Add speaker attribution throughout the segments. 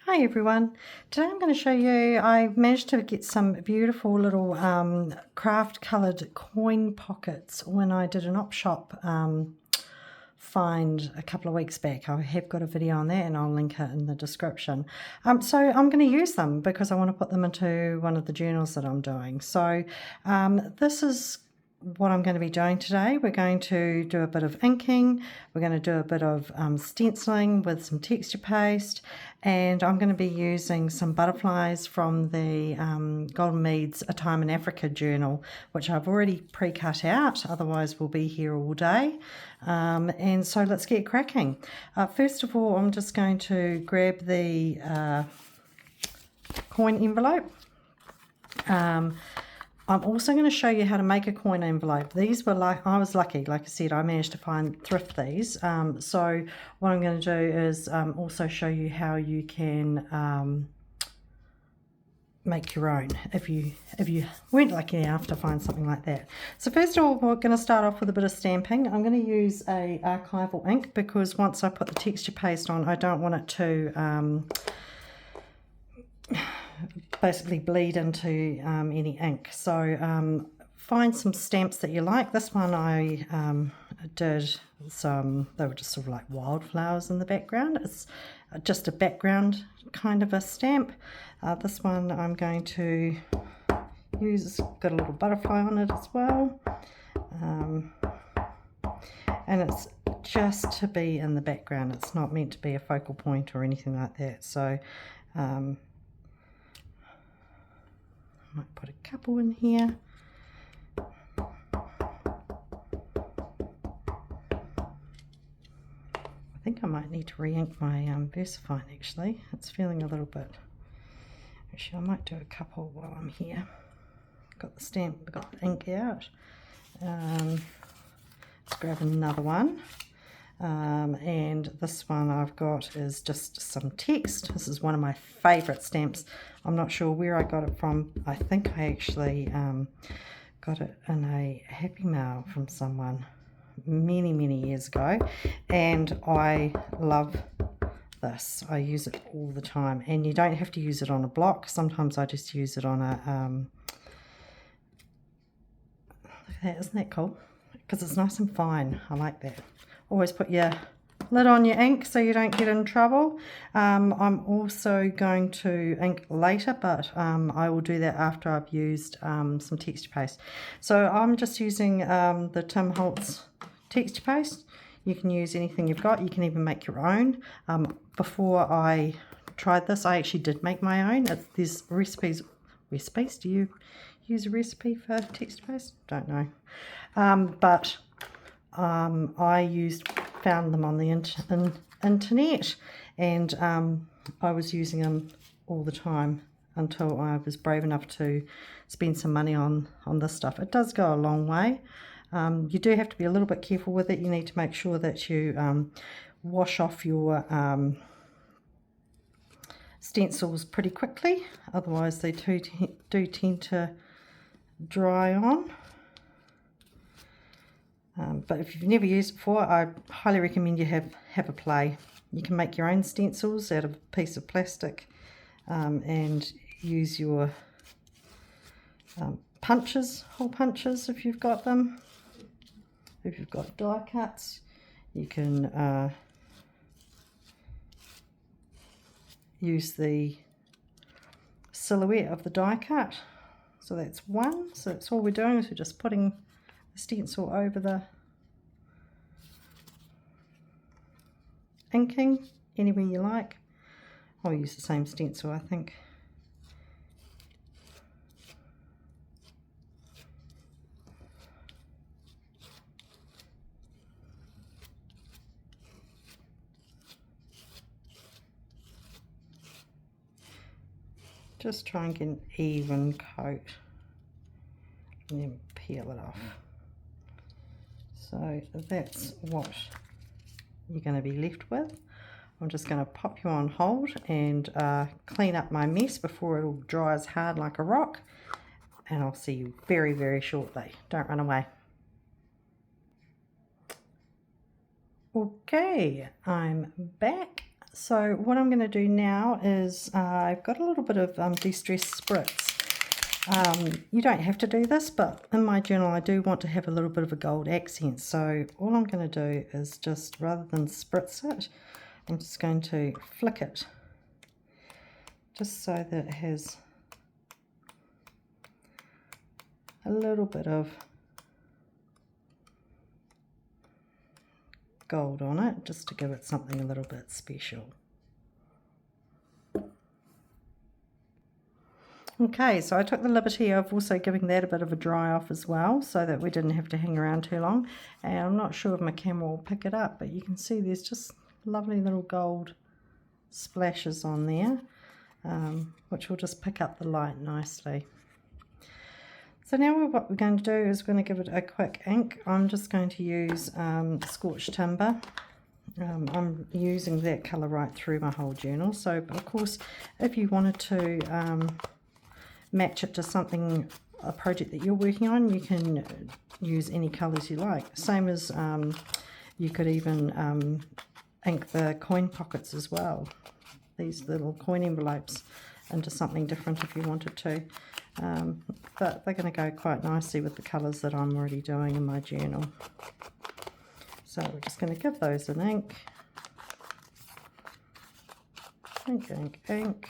Speaker 1: Hi everyone, today I'm going to show you, I managed to get some beautiful little craft coloured coin pockets when I did an op shop find a couple of weeks back. I have got a video on that and I'll link it in the description. So I'm going to use them because I want to put them into one of the journals that I'm doing. So this is what I'm going to be doing today. We're going to do a bit of inking, we're going to do a bit of stenciling with some texture paste, and I'm going to be using some butterflies from the Golden Meads A Time in Africa journal, which I've already pre-cut out, otherwise we'll be here all day. And so let's get cracking. First of all, I'm just going to grab the coin envelope. I'm also going to show you how to make a coin envelope. These were I was lucky, like I said, I managed to thrift these. So what I'm going to do is also show you how you can make your own if you weren't lucky enough to find something like that. So first of all, we're going to start off with a bit of stamping. I'm going to use a archival ink because once I put the texture paste on, I don't want it to basically bleed into any ink. So find some stamps that you like. This one I did some, they were just sort of like wildflowers in the background. It's just a background kind of a stamp. This one I'm going to use, it's got a little butterfly on it as well. And it's just to be in the background. It's not meant to be a focal point or anything like that. So might put a couple in here. I think I might need to re-ink my VersaFine actually. It's feeling a little bit. Actually, I might do a couple while I'm here. Got the stamp, got the ink out. Let's grab another one. And this one I've got is just some text. This is one of my favourite stamps. I'm not sure where I got it from. I think I actually got it in a Happy Mail from someone many years ago, and I love this. I use it all the time, and you don't have to use it on a block. Sometimes I just use it on a look at that, isn't that cool? Because it's nice and fine. I like that. Always put your lid on your ink so you don't get in trouble. I'm also going to ink later, but I will do that after I've used some texture paste. So I'm just using the Tim Holtz texture paste. You can use anything you've got. You can even make your own. Before I tried this, I actually did make my own. There's recipes. Do you use a recipe for texture paste? Don't know. But I found them on the internet, and I was using them all the time until I was brave enough to spend some money on this stuff. It does go a long way. You do have to be a little bit careful with it. You need to make sure that you wash off your stencils pretty quickly, otherwise they do tend to dry on. But if you've never used it before, I highly recommend you have a play. You can make your own stencils out of a piece of plastic and use your punches, hole punches if you've got them. If you've got die cuts, you can use the silhouette of the die cut. So that's one. So that's all we're doing, is we're just putting stencil over the inking anywhere you like. I'll use the same stencil, I think. Just try and get an even coat and then peel it off. So that's what you're going to be left with. I'm just going to pop you on hold and clean up my mess before it all dries hard like a rock, and I'll see you very shortly. Don't run away. Okay, I'm back. So what I'm going to do now is I've got a little bit of de-stress spritz. You don't have to do this, but in my journal I do want to have a little bit of a gold accent. So all I'm going to do is just, rather than spritz it, I'm just going to flick it, just so that it has a little bit of gold on it, just to give it something a little bit special. Okay, so I took the liberty of also giving that a bit of a dry off as well, so that we didn't have to hang around too long. And I'm not sure if my camera will pick it up, but you can see there's just lovely little gold splashes on there, which will just pick up the light nicely. So now what we're going to do is we're going to give it a quick ink. I'm just going to use Scorched Timber. I'm using that colour right through my whole journal. So of course, if you wanted to match it to something, a project that you're working on, you can use any colours you like. Same as you could even ink the coin pockets as well, these little coin envelopes, into something different if you wanted to. But they're going to go quite nicely with the colours that I'm already doing in my journal. So we're just going to give those an ink. Ink, ink, ink.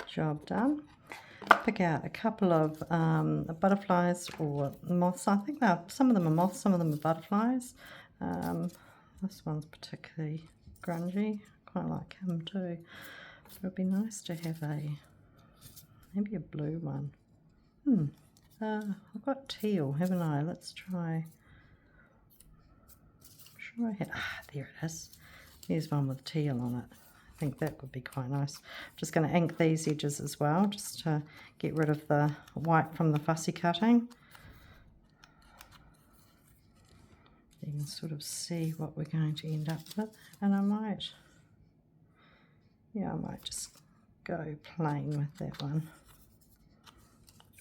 Speaker 1: Job done. Pick out a couple of butterflies or moths. I think some of them are moths, some of them are butterflies. This one's particularly grungy. Quite like him too. But it'd be nice to have maybe a blue one. I've got teal, haven't I? Let's try. I'm sure I had. There it is. There's one with teal on it. I think that would be quite nice. I'm just going to ink these edges as well, just to get rid of the white from the fussy cutting. You can sort of see what we're going to end up with, and I might just go plain with that one.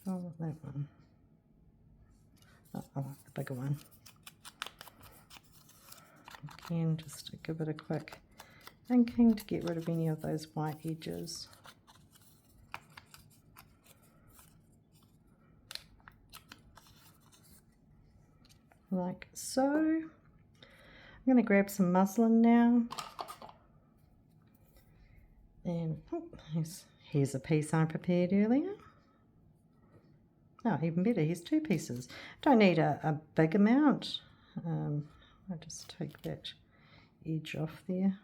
Speaker 1: Oh, with that one. Oh, I like the bigger one. Again, just to give it a quick inking to get rid of any of those white edges. Like so. I'm going to grab some muslin now. And here's a piece I prepared earlier. Oh, even better, here's 2 pieces. Don't need a big amount. I'll just take that edge off there.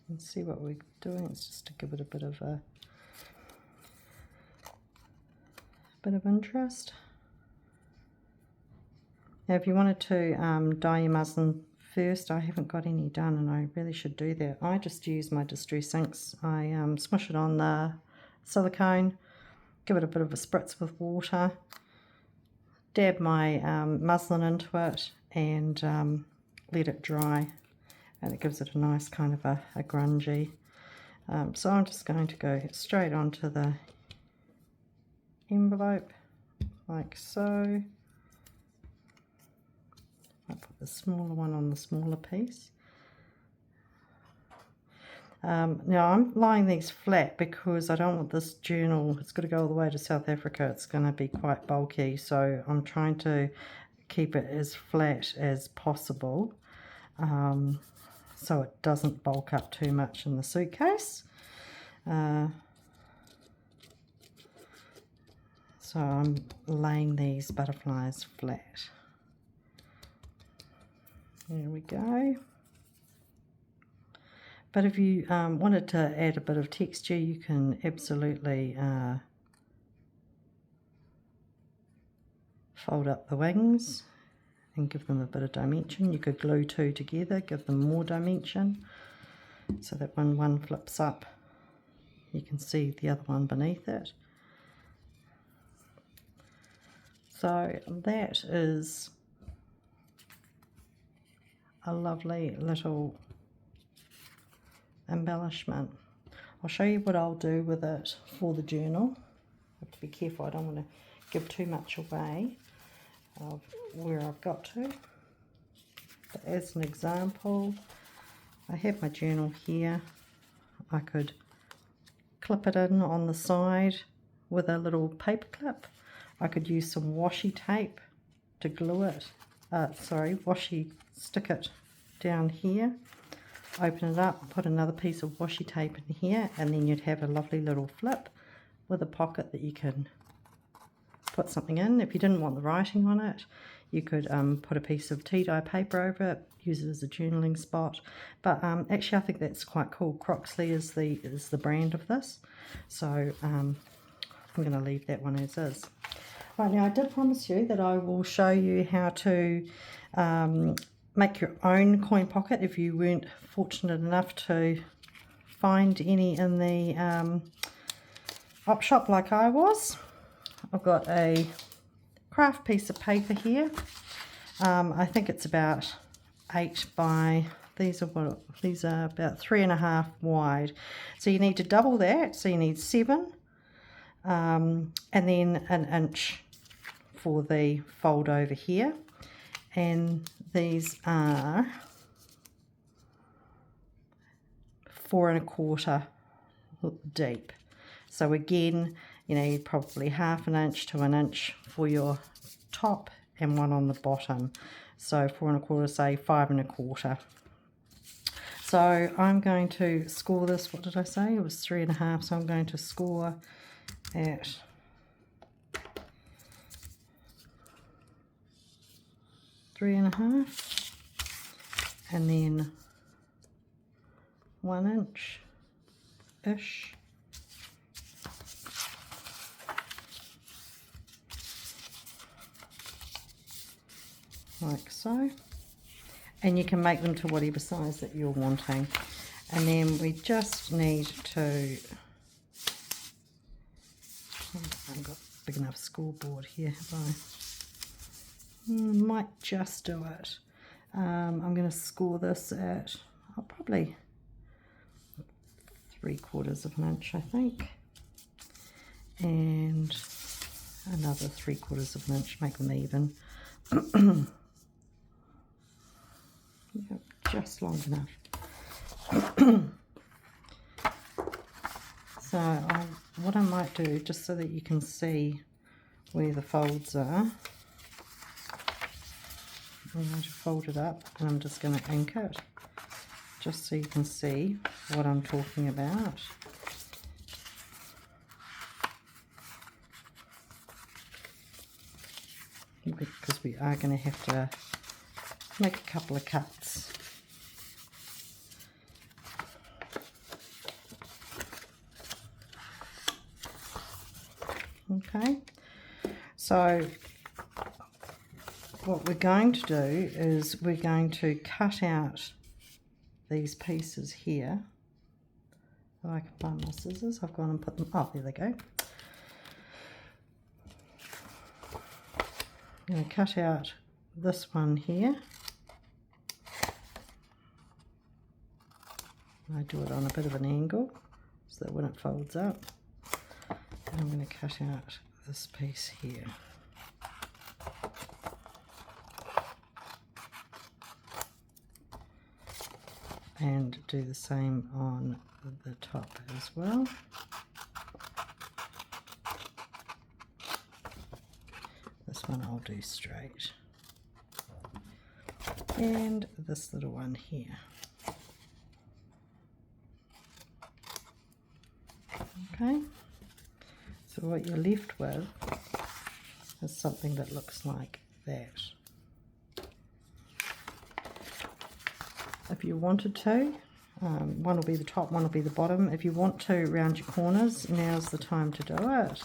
Speaker 1: And see what we're doing. It's just to give it a bit of interest. Now, if you wanted to dye your muslin first, I haven't got any done, and I really should do that. I just use my distress inks. I smush it on the silicone, give it a bit of a spritz with water, dab my muslin into it, and let it dry. And it gives it a nice kind of a grungy. So I'm just going to go straight onto the envelope, like so. I'll put the smaller one on the smaller piece. Now I'm lying these flat because I don't want this journal, it's got to go all the way to South Africa, it's going to be quite bulky, so I'm trying to keep it as flat as possible. So it doesn't bulk up too much in the suitcase. So I'm laying these butterflies flat. There we go. But if you wanted to add a bit of texture, you can absolutely fold up the wings and give them a bit of dimension. You could glue 2 together, give them more dimension, so that when one flips up, you can see the other one beneath it. So that is a lovely little embellishment. I'll show you what I'll do with it for the journal. I have to be careful, I don't want to give too much away of where I've got to. But as an example, I have my journal here. I could clip it in on the side with a little paper clip. I could use some washi tape to glue it, stick it down here, open it up, put another piece of washi tape in here, and then you'd have a lovely little flip with a pocket that you can put something in. If you didn't want the writing on it, you could put a piece of tea dye paper over it, use it as a journaling spot. But actually I think that's quite cool. Croxley is the brand of this, so I'm going to leave that one as is. Right, now I did promise you that I will show you how to make your own coin pocket if you weren't fortunate enough to find any in the op shop like I was. I've got a craft piece of paper here. I think it's about 8 by, these are about 3.5 wide. So you need to double that, so you need 7, and then 1 inch for the fold over here. And these are 4 1/4 deep. So again, you know, probably 1/2 inch to 1 inch for your top and 1 on the bottom. So 4 1/4, say 5 1/4. So I'm going to score this, what did I say? It was 3.5, so I'm going to score at 3.5, and then 1 inch-ish. Like so. And you can make them to whatever size that you're wanting. And then we just need to, I haven't got a big enough scoreboard here, have I? Might just do it. I'm going to score this at probably 3/4 inch, I think, and another 3/4 inch, make them even. Yep, just long enough. So what I might do, just so that you can see where the folds are, I'm going to fold it up and I'm just going to ink it, just so you can see what I'm talking about. Because we are going to have to make a couple of cuts. Okay, so what we're going to do is we're going to cut out these pieces here. If I can find my scissors, I've gone and put them, oh, there they go. I'm going to cut out this one here. I do it on a bit of an angle so that when it folds up, and I'm going to cut out this piece here. And do the same on the top as well. This one I'll do straight. And this little one here. Okay, so what you're left with is something that looks like that. If you wanted to, one will be the top, one will be the bottom. If you want to round your corners, now's the time to do it.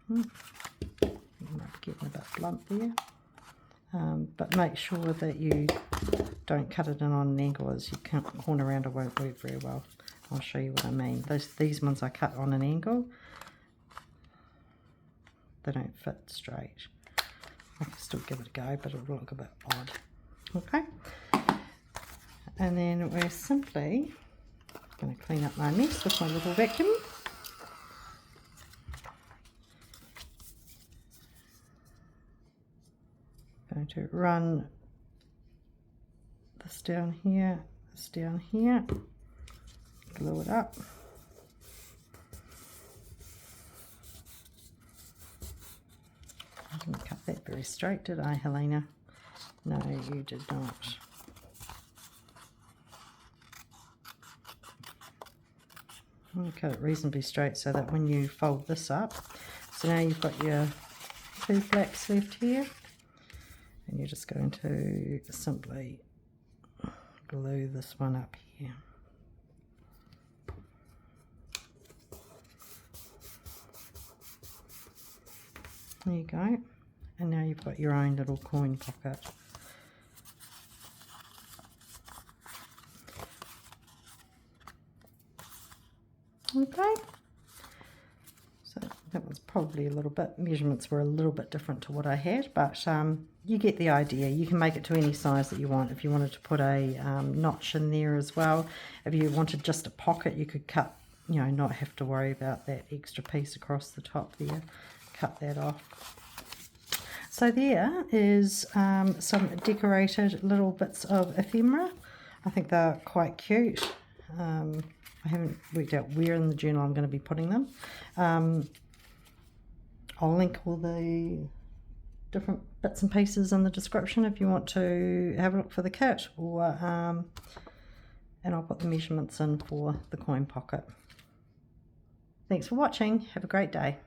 Speaker 1: Might be getting a bit blunt there, but make sure that you don't cut it in on an angle, as you can't corner around, it won't work very well. I'll show you what I mean. These ones I cut on an angle, they don't fit straight. I can still give it a go, but it'll look a bit odd. Okay, and then we're simply going to clean up my mess with my little vacuum. Going to run this down here, glue it up. I didn't cut that very straight, did I, Helena? No, you did not. I'm going to cut it reasonably straight so that when you fold this up, so now you've got your 2 flaps left here, and you're just going to simply glue this one up here. There you go, and now you've got your own little coin pocket. Okay, so that was probably a little bit, measurements were a little bit different to what I had, but you get the idea. You can make it to any size that you want. If you wanted to put a notch in there as well, if you wanted just a pocket, you could cut, you know, not have to worry about that extra piece across the top there. Cut that off. So there is some decorated little bits of ephemera. I think they're quite cute. I haven't worked out where in the journal I'm going to be putting them. I'll link all the different bits and pieces in the description if you want to have a look for the kit, or and I'll put the measurements in for the coin pocket. Thanks for watching. Have a great day.